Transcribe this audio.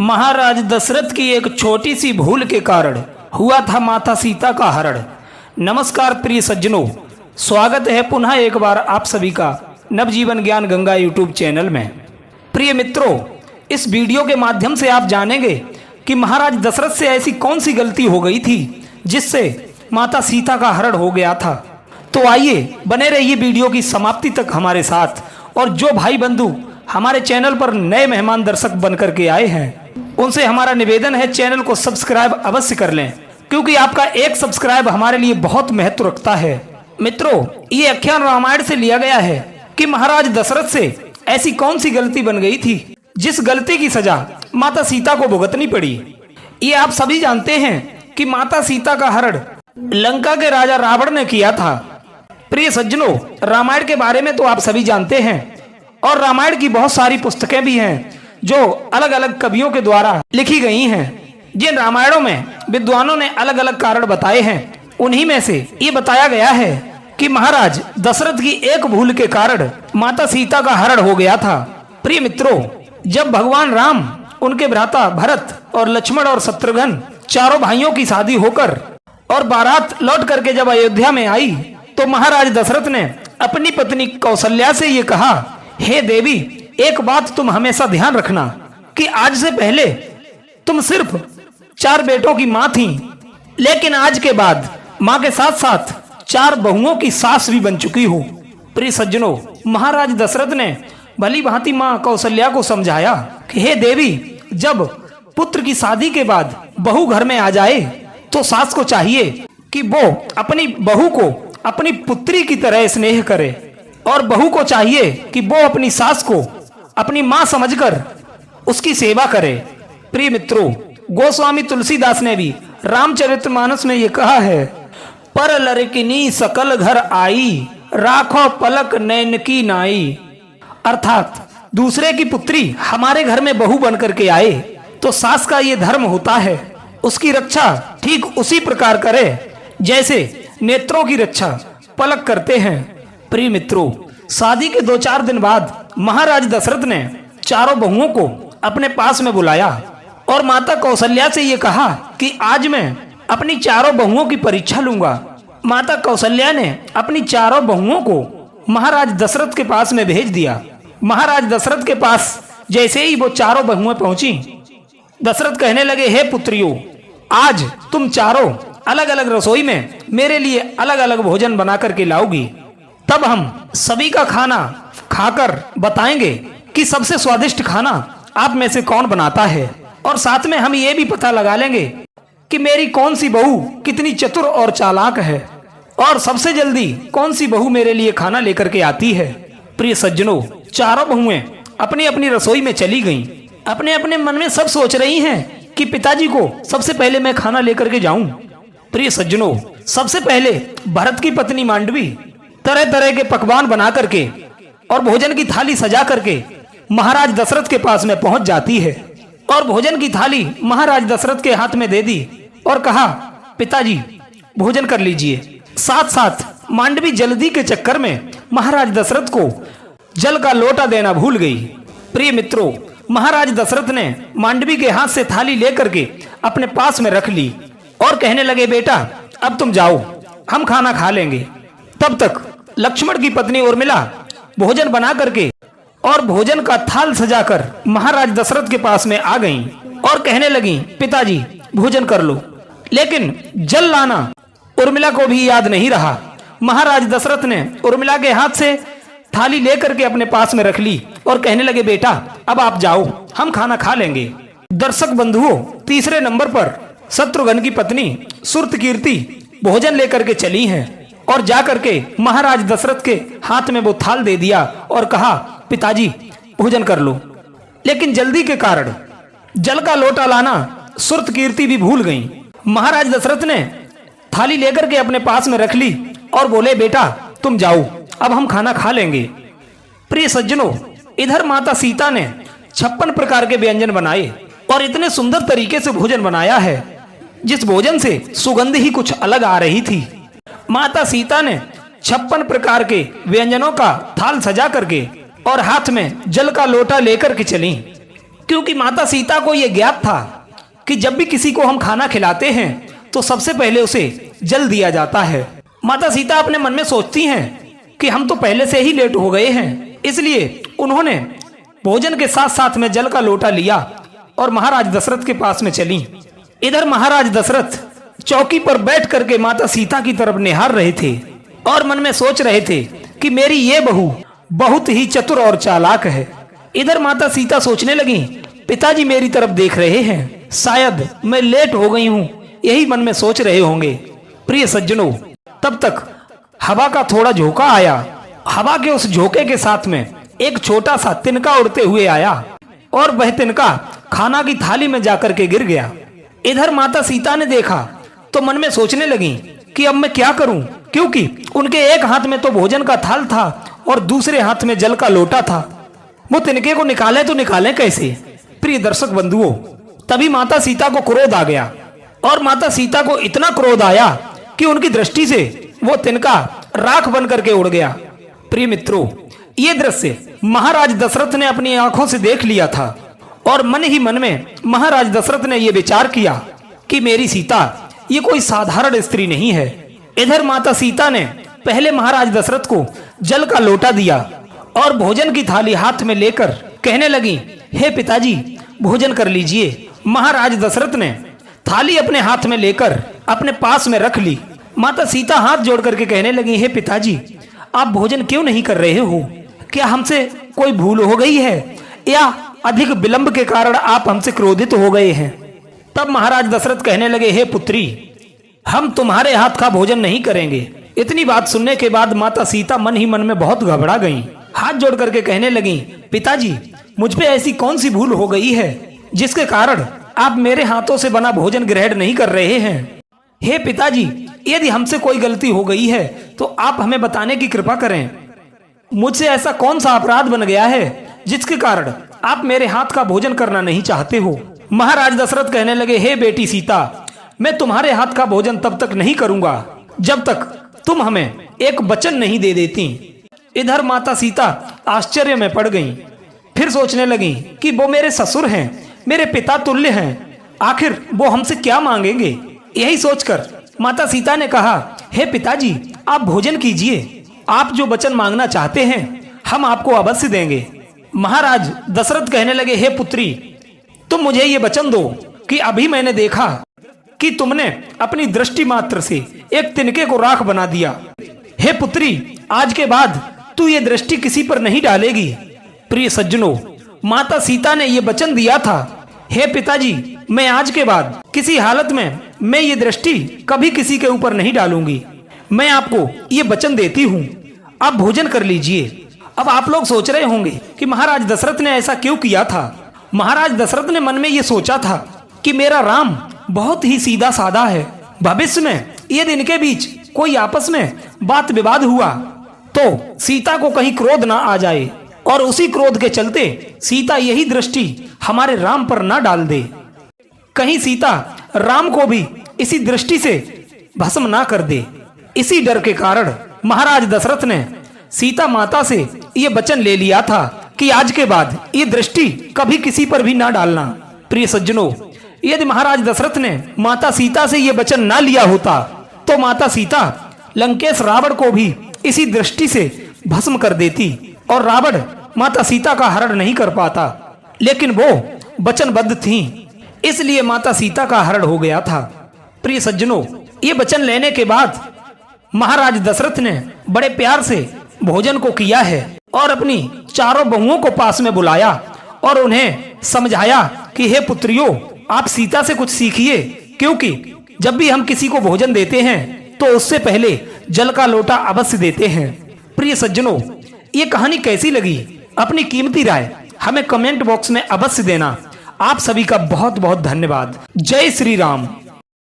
महाराज दशरथ की एक छोटी सी भूल के कारण हुआ था माता सीता का हरण। नमस्कार प्रिय सज्जनों, स्वागत है पुनः एक बार आप सभी का नवजीवन ज्ञान गंगा यूट्यूब चैनल में। प्रिय मित्रों, इस वीडियो के माध्यम से आप जानेंगे कि महाराज दशरथ से ऐसी कौन सी गलती हो गई थी जिससे माता सीता का हरण हो गया था। तो आइए बने रहिए वीडियो की समाप्ति तक हमारे साथ। और जो भाई बंधु हमारे चैनल पर नए मेहमान दर्शक बनकर के आए हैं, उनसे हमारा निवेदन है चैनल को सब्सक्राइब अवश्य कर लें, क्योंकि आपका एक सब्सक्राइब हमारे लिए बहुत महत्व रखता है। मित्रों, ये आख्यान रामायण से लिया गया है कि महाराज दशरथ से ऐसी कौन सी गलती बन गई थी जिस गलती की सजा माता सीता को भुगतनी पड़ी। ये आप सभी जानते हैं कि माता सीता का हरण लंका के राजा रावण ने किया था। प्रिय सज्जनों, रामायण के बारे में तो आप सभी जानते हैं और रामायण की बहुत सारी पुस्तकें भी हैं जो अलग अलग कवियों के द्वारा लिखी गई हैं। जिन रामायणों में विद्वानों ने अलग अलग कारण बताए हैं, उन्हीं में से ये बताया गया है कि महाराज दशरथ की एक भूल के कारण माता सीता का हरण हो गया था। प्रिय मित्रों, जब भगवान राम, उनके भ्राता भरत और लक्ष्मण और शत्रुघ्न चारों भाइयों की शादी होकर और बारात लौट करके जब अयोध्या में आई, तो महाराज दशरथ ने अपनी पत्नी कौशल्या से ये कहा, हे देवी, एक बात तुम हमेशा ध्यान रखना कि आज से पहले तुम सिर्फ 4 बेटों की मां थी, लेकिन आज के बाद मां के साथ साथ 4 बहुओं की सास भी बन चुकी हो। प्रिय सज्जनों, महाराज दशरथ ने भली भांति मां कौशल्या को समझाया कि हे देवी, जब पुत्र की शादी के बाद बहू घर में आ जाए तो सास को चाहिए कि वो अपनी बहू को अपनी पुत्री की तरह स्नेह करे और बहू को चाहिए कि वो अपनी सास को अपनी मां समझकर उसकी सेवा करे। प्रिय मित्रों, गोस्वामी तुलसीदास ने भी रामचरितमानस में ये कहा है, पर लड़किनी सकल घर आई, राखो पलक नैन की नाई। अर्थात दूसरे की पुत्री हमारे घर में बहू बन करके आए तो सास का ये धर्म होता है, उसकी रक्षा ठीक उसी प्रकार करे जैसे नेत्रों की रक्षा पलक करते हैं। प्रिय मित्रों, शादी के 2-4 दिन बाद महाराज दशरथ ने चारों बहुओं को अपने पास में बुलाया और माता कौशल्या से ये कहा कि आज मैं अपनी चारों बहुओं की परीक्षा लूंगा। माता कौशल्या ने अपनी चारों बहुओं को महाराज दशरथ के पास में भेज दिया। महाराज दशरथ के पास जैसे ही वो चारों बहुएं पहुंची, दशरथ कहने लगे, हे पुत्रियों, आज तुम चारों अलग अलग रसोई में मेरे लिए अलग अलग भोजन बना करके लाओगी। तब हम सभी का खाना खाकर बताएंगे कि सबसे स्वादिष्ट खाना आप में से कौन बनाता है, और साथ में हम ये भी पता लगा लेंगे कि मेरी कौन सी बहू कितनी चतुर और चालाक है और सबसे जल्दी कौन सी बहू मेरे लिए खाना लेकर के आती है। प्रिय सज्जनों, चारों बहुएं अपनी अपनी रसोई में चली गईं। अपने अपने मन में सब सोच रही हैं कि पिताजी को सबसे पहले मैं खाना लेकर के जाऊं। प्रिय सज्जनों, सबसे पहले भरत की पत्नी मांडवी तरह तरह के पकवान बना करके और भोजन की थाली सजा करके महाराज दशरथ के पास में पहुंच जाती है और भोजन की थाली महाराज दशरथ के हाथ में दे दी और कहा, पिताजी भोजन कर लीजिए। साथ साथ मांडवी जल्दी के चक्कर में महाराज दशरथ को जल का लोटा देना भूल गई। प्रिय मित्रों, महाराज दशरथ ने मांडवी के हाथ से थाली लेकर के अपने पास में रख ली और कहने लगे, बेटा अब तुम जाओ, हम खाना खा लेंगे। तब तक लक्ष्मण की पत्नी उर्मिला भोजन बना करके और भोजन का थाल सजाकर महाराज दशरथ के पास में आ गईं और कहने लगी, पिताजी भोजन कर लो। लेकिन जल लाना उर्मिला को भी याद नहीं रहा। महाराज दशरथ ने उर्मिला के हाथ से थाली लेकर के अपने पास में रख ली और कहने लगे, बेटा अब आप जाओ, हम खाना खा लेंगे। दर्शक बंधुओं, तीसरे नंबर पर शत्रुघ्न की पत्नी सुरतकीर्ति भोजन लेकर के चली हैं और जाकर के महाराज दशरथ के हाथ में वो थाल दे दिया और कहा, पिताजी भोजन कर लो। लेकिन जल्दी के कारण जल का लोटा लाना सुरतकीर्ति भी भूल गई। महाराज दशरथ ने थाली लेकर के अपने पास में रख ली और बोले, बेटा तुम जाओ, अब हम खाना खा लेंगे। प्रिय सज्जनों, इधर माता सीता ने 56 प्रकार के व्यंजन बनाए और इतने सुंदर तरीके से भोजन बनाया है जिस भोजन से सुगंध ही कुछ अलग आ रही थी। माता सीता ने 56 प्रकार के व्यंजनों का थाल सजा करके और हाथ में जल का लोटा लेकर के चली क्योंकि माता सीता को यह ज्ञात था कि जब भी किसी को हम खाना खिलाते हैं तो सबसे पहले उसे जल दिया जाता है। माता सीता अपने मन में सोचती हैं कि हम तो पहले से ही लेट हो गए हैं, इसलिए उन्होंने भोजन के साथ साथ में जल का लोटा लिया और महाराज दशरथ के पास में चली। इधर महाराज दशरथ चौकी पर बैठ करके माता सीता की तरफ निहार रहे थे और मन में सोच रहे थे कि मेरी ये बहू बहुत ही चतुर और चालाक है। इधर माता सीता सोचने लगी, पिताजी मेरी तरफ देख रहे हैं, शायद मैं लेट हो गई हूँ, यही मन में सोच रहे होंगे। प्रिय सज्जनों, तब तक हवा का थोड़ा झोंका आया। हवा के उस झोंके के साथ में एक छोटा सा तिनका उड़ते हुए आया और वह तिनका खाना की थाली में जाकर के गिर गया। इधर माता सीता ने देखा तो मन में सोचने लगी कि अब मैं क्या करूं, क्योंकि उनके एक हाथ में तो भोजन का थाल था और दूसरे हाथ में जल का लोटा था। वो तिनके को निकाले तो निकाले कैसे। प्रिय दर्शक बंधुओं, तभी माता सीता को क्रोध आ गया और माता सीता को इतना क्रोध आया कि उनकी दृष्टि से वो तिनका राख बन करके उड़ गया। प्रिय मित्रों, ये दृश्य महाराज दशरथ ने अपनी आंखों से देख लिया था और मन ही मन में महाराज दशरथ ने यह विचार किया कि मेरी सीता ये कोई साधारण स्त्री नहीं है। इधर माता सीता ने पहले महाराज दशरथ को जल का लोटा दिया और भोजन की थाली हाथ में लेकर कहने लगी, हे पिताजी भोजन कर लीजिए। महाराज दशरथ ने थाली अपने हाथ में लेकर अपने पास में रख ली। माता सीता हाथ जोड़ करके कहने लगी, हे पिताजी आप भोजन क्यों नहीं कर रहे हो? क्या हमसे कोई भूल हो गई है या अधिक विलंब के कारण आप हमसे क्रोधित हो गए हैं? तब महाराज दशरथ कहने लगे, हे पुत्री हम तुम्हारे हाथ का भोजन नहीं करेंगे। इतनी बात सुनने के बाद माता सीता मन ही मन में बहुत घबरा गईं। हाथ जोड़ करके कहने लगी, पिताजी मुझ पे ऐसी कौन सी भूल हो गई है जिसके कारण आप मेरे हाथों से बना भोजन ग्रहण नहीं कर रहे हैं? हे पिताजी यदि हमसे कोई गलती हो गई है तो आप हमें बताने की कृपा करें। मुझसे ऐसा कौन सा अपराध बन गया है जिसके कारण आप मेरे हाथ का भोजन करना नहीं चाहते हो? महाराज दशरथ कहने लगे, हे बेटी सीता मैं तुम्हारे हाथ का भोजन तब तक नहीं करूंगा जब तक तुम हमें एक वचन नहीं दे देती। इधर माता सीता आश्चर्य में पड़ गईं। फिर सोचने लगी कि वो मेरे ससुर हैं, मेरे पिता तुल्य हैं, आखिर वो हमसे क्या मांगेंगे। यही सोचकर माता सीता ने कहा, हे पिताजी आप भोजन कीजिए, आप जो वचन मांगना चाहते हैं हम आपको अवश्य देंगे। महाराज दशरथ कहने लगे, हे पुत्री तुम मुझे ये वचन दो कि अभी मैंने देखा कि तुमने अपनी दृष्टि मात्र से एक तिनके को राख बना दिया। हे पुत्री आज के बाद तू ये दृष्टि किसी पर नहीं डालेगी। प्रिय सज्जनों, माता सीता ने ये वचन दिया था, हे पिताजी मैं आज के बाद किसी हालत में मैं ये दृष्टि कभी किसी के ऊपर नहीं डालूंगी। मैं आपको ये वचन देती हूँ, आप भोजन कर लीजिए। अब आप लोग सोच रहे होंगे कि महाराज दशरथ ने ऐसा क्यों किया था। महाराज दशरथ ने मन में ये सोचा था कि मेरा राम बहुत ही सीधा साधा है, भविष्य में यदि इनके बीच कोई आपस में बात विवाद हुआ तो सीता को कहीं क्रोध ना आ जाए और उसी क्रोध के चलते सीता यही दृष्टि हमारे राम पर ना डाल दे, कहीं सीता राम को भी इसी दृष्टि से भस्म ना कर दे। इसी डर के कारण महाराज दशरथ ने सीता माता से ये वचन ले लिया था कि आज के बाद ये दृष्टि कभी किसी पर भी ना डालना। प्रिय सज्जनों, यदि महाराज दशरथ ने माता सीता से ये वचन ना लिया होता तो माता सीता लंकेश रावण को भी इसी दृष्टि से भस्म कर देती और रावण माता सीता का हरण नहीं कर पाता, लेकिन वो वचनबद्ध थी इसलिए माता सीता का हरण हो गया था। प्रिय सज्जनों, ये वचन लेने के बाद महाराज दशरथ ने बड़े प्यार से भोजन को किया है और अपनी चारों बहुओं को पास में बुलाया और उन्हें समझाया कि हे पुत्रियों आप सीता से कुछ सीखिए, क्योंकि जब भी हम किसी को भोजन देते हैं तो उससे पहले जल का लोटा अवश्य देते हैं। प्रिय सज्जनों, ये कहानी कैसी लगी अपनी कीमती राय हमें कमेंट बॉक्स में अवश्य देना। आप सभी का बहुत बहुत धन्यवाद। जय श्री राम।